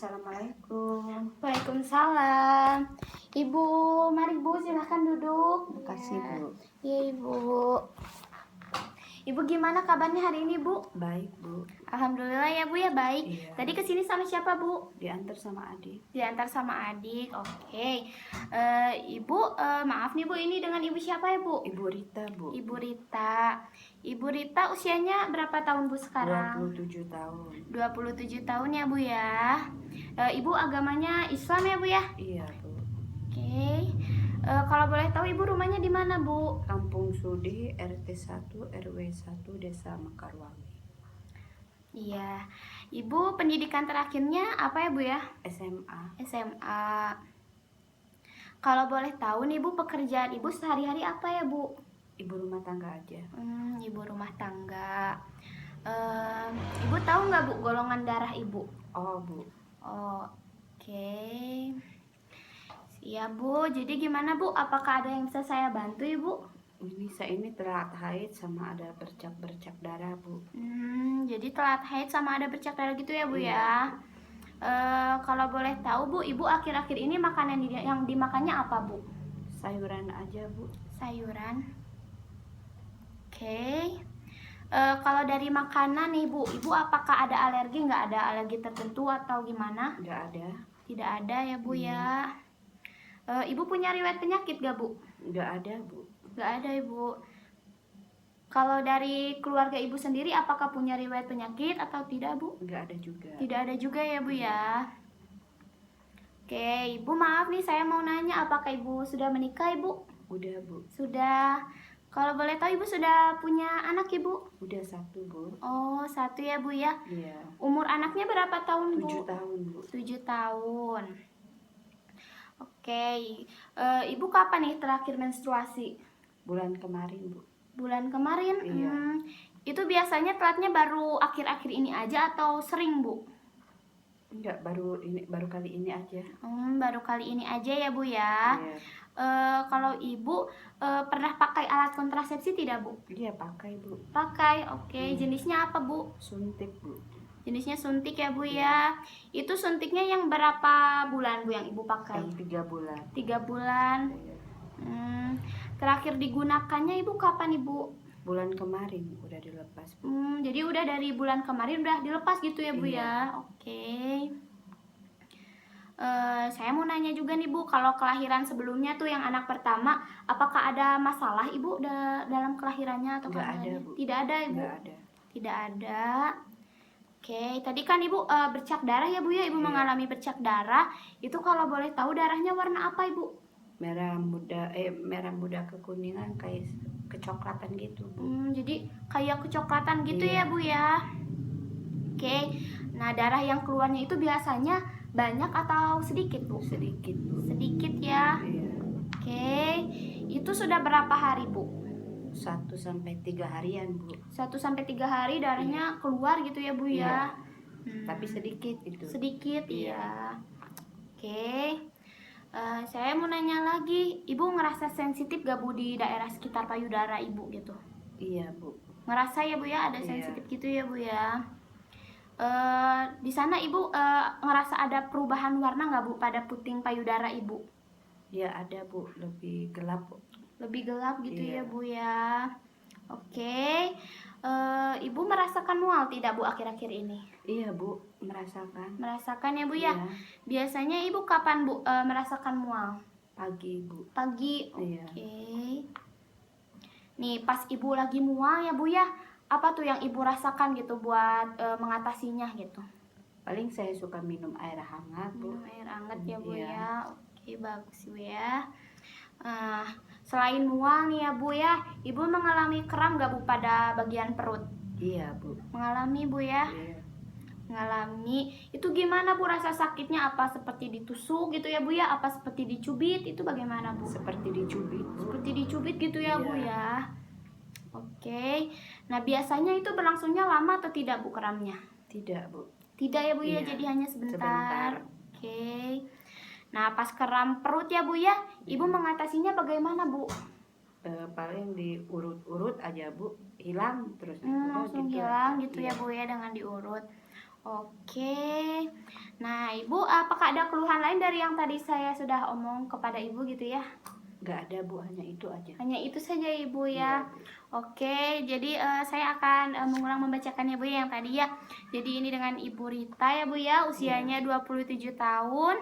Assalamualaikum. Waalaikumsalam. Ibu, mari Bu, silahkan duduk. Makasih Bu. Iya Ibu. Ibu gimana kabarnya hari ini Bu? Baik Bu. Alhamdulillah ya Bu ya baik. Iya. Tadi kesini sama siapa Bu? Diantar sama adik. Diantar sama adik. Oke. Ibu, maaf nih Bu, ini dengan ibu siapa ya Bu? Ibu Rita Bu. Ibu Rita. Ibu Rita usianya berapa tahun Bu sekarang? 27 tahun. 27 tahun ya Bu ya. Ibu agamanya Islam ya Bu ya? Iya Bu. Oke. Kalau boleh tahu ibu rumahnya di mana Bu? Kampung Sudi, RT 1 RW 1 Desa Mekarwangi. Iya. Ibu pendidikan terakhirnya apa ya Bu ya? SMA. SMA. Kalau boleh tahu nih Bu, pekerjaan ibu sehari-hari apa ya Bu? Ibu rumah tangga aja. Ibu rumah tangga. Ibu tahu nggak Bu golongan darah ibu? Oh Bu. Oke. Iya Bu, jadi gimana Bu? Apakah ada yang bisa saya bantu Ibu? Ini telat haid sama ada bercak-bercak darah Bu. Jadi telat haid sama ada bercak darah gitu ya Bu Iya. ya? Kalau boleh tahu Bu, Ibu akhir-akhir ini makanan yang dimakannya apa Bu? Sayuran aja Bu. Sayuran. Oke. Kalau dari makanan nih Bu, Ibu apakah ada alergi? Nggak ada alergi tertentu atau gimana? Nggak ada. Tidak ada ya Bu ya. Ibu punya riwayat penyakit gak Bu? Nggak ada Bu. Nggak ada Ibu. Kalau dari keluarga Ibu sendiri apakah punya riwayat penyakit atau tidak Bu? Nggak ada juga. Tidak ada juga ya Bu ya. Oke, Ibu maaf nih saya mau nanya, apakah Ibu sudah menikah Ibu? Udah Bu. Sudah. Kalau boleh tahu Ibu sudah punya anak Ibu? Udah 1 Bu. Oh, 1 ya Bu ya. Iya. Umur anaknya berapa tahun Bu? 7 tahun Bu. 7 tahun. Oke. Ibu kapan nih terakhir menstruasi? Bulan kemarin Bu. Bulan kemarin. Iya. Itu biasanya telatnya baru akhir-akhir ini aja atau sering Bu? Enggak, baru kali ini aja. Baru kali ini aja ya Bu ya. Iya. Kalau Ibu pernah pakai alat kontrasepsi tidak Bu? Iya pakai Bu. Pakai. Oke. Jenisnya apa Bu? Suntik Bu. Jenisnya suntik ya Bu ya. Itu suntiknya yang berapa bulan Bu yang Ibu pakai? Yang 3 bulan. 3 bulan. Iya. Terakhir digunakannya Ibu kapan Ibu? Bulan kemarin udah dilepas Bu. Jadi udah dari bulan kemarin udah dilepas gitu ya Bu Iya. ya. Oke. Saya mau nanya juga nih Bu, kalau kelahiran sebelumnya tuh yang anak pertama, apakah ada masalah Ibu dalam kelahirannya atau Nggak ada, kehamilannya? Bu. Tidak ada Ibu. Nggak ada. Tidak ada. Oke, tadi kan Ibu bercak darah ya Bu ya, Ibu Iya. mengalami bercak darah. Itu kalau boleh tahu darahnya warna apa Ibu? Merah muda kekuningan kayak kecoklatan gitu Bu. Jadi kayak kecoklatan gitu Iya. ya Bu ya. Oke, nah darah yang keluarnya itu biasanya banyak atau sedikit Bu? Sedikit Bu. Sedikit ya. Iya. Oke, itu sudah berapa hari Bu? 1 sampai 3 harian Bu. 1 sampai 3 hari darahnya keluar gitu ya Bu ya. Tapi sedikit itu. Sedikit Iya. ya. Oke. Saya mau nanya lagi, Ibu ngerasa sensitif gak Bu di daerah sekitar payudara Ibu gitu? Iya Bu. Ngerasa ya Bu ya, ada Iya. sensitif gitu ya Bu ya. Di sana Ibu ngerasa ada perubahan warna nggak Bu pada puting payudara Ibu? Ya ada Bu, lebih gelap Bu. Lebih gelap gitu Iya. ya Bu ya. Oke. Ibu merasakan mual tidak Bu akhir-akhir ini? Iya Bu, merasakan. Merasakan ya Bu ya. Iya. Biasanya Ibu kapan Bu merasakan mual? Pagi Bu. Pagi. Oke. Iya. Nih pas Ibu lagi mual ya Bu ya, apa tuh yang Ibu rasakan gitu buat mengatasinya gitu? Paling saya suka minum air hangat Bu. Minum air hangat ya Bu Iya. ya. Oke, bagus Bu ya. Selain mual nih ya Bu ya, Ibu mengalami kram gak Bu pada bagian perut? Iya Bu. Mengalami Bu ya. Iya. Mengalami. Itu gimana Bu rasa sakitnya? Apa seperti ditusuk gitu ya Bu ya? Apa seperti dicubit? Itu bagaimana Bu? Seperti dicubit Bu. Seperti dicubit gitu ya Bu Iya. ya. Oke. Nah, biasanya itu berlangsungnya lama atau tidak Bu kramnya? Tidak Bu. Tidak ya Bu ya, Iya. jadi hanya sebentar. Sebentar. Oke. Nah, pas kram perut ya Bu ya, Ibu mengatasinya bagaimana Bu? Paling diurut-urut aja Bu, hilang terus. Langsung gitu. hilang gitu Iya. ya Bu ya dengan diurut. Oke. Nah, Ibu, apakah ada keluhan lain dari yang tadi saya sudah omong kepada Ibu gitu ya? Nggak ada Bu, hanya itu aja. Hanya itu saja Ibu Iya, ya. Bu. Oke, jadi saya akan mengulang membacakannya Bu yang tadi ya. Jadi ini dengan Ibu Rita ya Bu ya, usianya 27 tahun.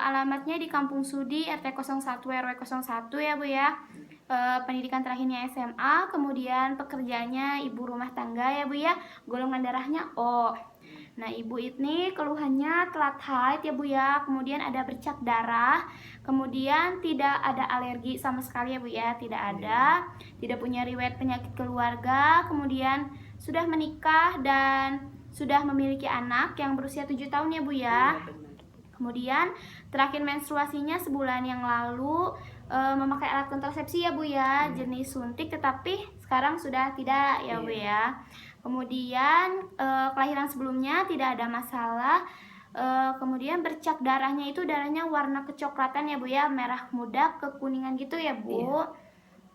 Alamatnya di Kampung Sudi, RT 01 RW 01 ya Bu ya. Pendidikan terakhirnya SMA, kemudian pekerjaannya ibu rumah tangga ya Bu ya. Golongan darahnya O. Nah, Ibu ini keluhannya telat haid ya Bu ya, kemudian ada bercak darah, kemudian tidak ada alergi sama sekali ya Bu ya, tidak ada, tidak punya riwayat penyakit keluarga, kemudian sudah menikah dan sudah memiliki anak yang berusia 7 tahun ya Bu ya. Iya, benar. Kemudian terakhir menstruasinya sebulan yang lalu, memakai alat kontrasepsi ya Bu ya, jenis suntik, tetapi sekarang sudah tidak ya Bu ya. Kemudian kelahiran sebelumnya tidak ada masalah. Kemudian bercak darahnya itu darahnya warna kecoklatan ya Bu ya, merah muda kekuningan gitu ya Bu. Iya.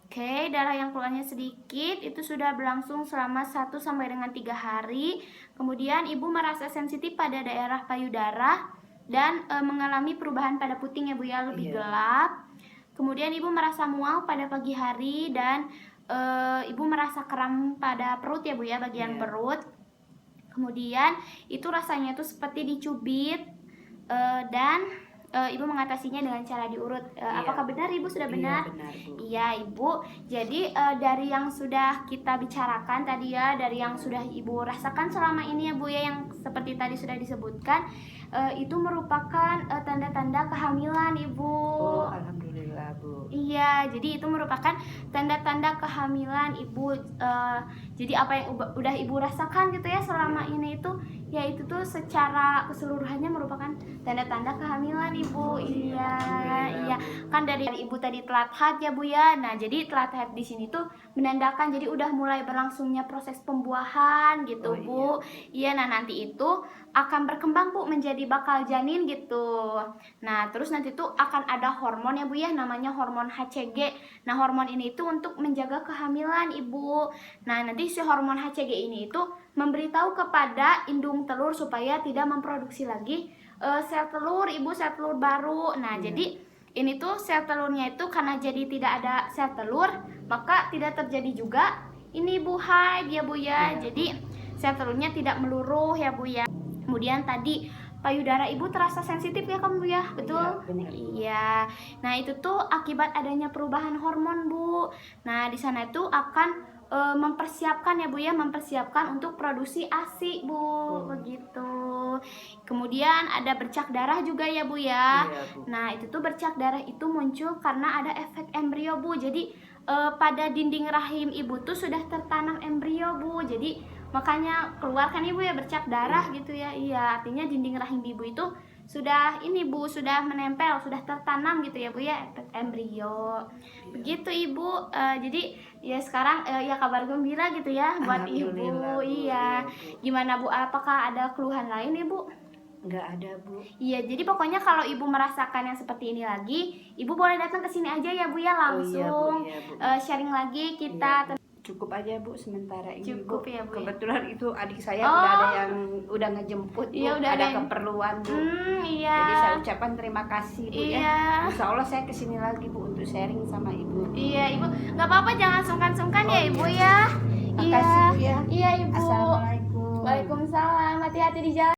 Oke, darah yang keluarnya sedikit itu sudah berlangsung selama 1 sampai dengan 3 hari. Kemudian Ibu merasa sensitif pada daerah payudara dan mengalami perubahan pada puting ya Bu ya, lebih Iya. gelap. Kemudian Ibu merasa mual pada pagi hari dan Ibu merasa kram pada perut ya Bu ya, bagian Iya. perut. Kemudian itu rasanya tuh seperti dicubit dan Ibu mengatasinya dengan cara diurut. Iya. Apakah benar Ibu sudah benar? Iya, benar Bu. Iya Ibu. Jadi dari yang sudah kita bicarakan tadi ya, dari yang sudah Ibu rasakan selama ini ya Bu ya, yang seperti tadi sudah disebutkan, itu merupakan tanda-tanda kehamilan Ibu. Oh, alhamdulillah Bu. Iya, jadi itu merupakan tanda-tanda kehamilan Ibu. Jadi apa yang udah Ibu rasakan gitu ya selama ini itu, ya itu tuh secara keseluruhannya merupakan tanda-tanda kehamilan Ibu. Iya, iya. Kan dari Ibu tadi telat haid ya Bu ya. Nah, jadi telat haid di sini tuh menandakan jadi udah mulai berlangsungnya proses pembuahan gitu Oh, Bu. Iya, nah nanti itu akan berkembang Bu menjadi bakal janin gitu. Nah, terus nanti tuh akan ada hormon ya Bu ya, namanya hormon HCG. Nah, hormon ini itu untuk menjaga kehamilan Ibu. Nah, nanti si hormon HCG ini itu memberitahu kepada indung telur supaya tidak memproduksi lagi sel telur Ibu, sel telur baru. Nah, jadi ini tuh sel telurnya itu karena jadi tidak ada sel telur, maka tidak terjadi juga ini Bu haid ya Bu ya. Jadi sel telurnya tidak meluruh ya Bu ya. Kemudian tadi payudara Ibu terasa sensitif ya kamu ya, betul? Iya, benar. Iya. Nah, itu tuh akibat adanya perubahan hormon Bu. Nah, di sana itu akan mempersiapkan ya Bu ya, mempersiapkan untuk produksi ASI Bu, begitu. Kemudian ada bercak darah juga ya Bu ya. Iya, Bu. Nah, itu tuh bercak darah itu muncul karena ada efek embrio Bu. Jadi pada dinding rahim Ibu tuh sudah tertanam embrio Bu. Jadi makanya keluarkan Ibu ya bercak darah gitu ya. Iya, artinya dinding rahim Ibu itu sudah ini Bu, sudah menempel, sudah tertanam gitu ya Bu ya, efek embrio. Begitu Ibu. Jadi ya sekarang ya kabar gembira gitu ya buat Ibu. Alhamdulillah, Bu. Iya. Iya, Bu. Gimana Bu? Apakah ada keluhan lain Ibu? Nggak ada Bu. Iya, jadi pokoknya kalau Ibu merasakan yang seperti ini lagi, Ibu boleh datang ke sini aja ya Bu ya, langsung Iya, Bu. sharing lagi kita. Cukup aja Bu sementara ini. Cukup Bu. ya, Bu, ya? Kebetulan itu adik saya Oh. udah ada yang udah ngejemput Bu. Iya, udah ada ada yang- keperluan Bu. Iya. Jadi saya ucapkan terima kasih Bu Iya. ya. Insya Allah saya kesini lagi Bu untuk sharing sama Ibu. Iya, Ibu. Nggak apa-apa, jangan sungkan-sungkan ya, Oh, Ibu iya. ya. Makasih Bu ya. Iya, Ibu. Assalamualaikum. Waalaikumsalam. Hati-hati di jalan.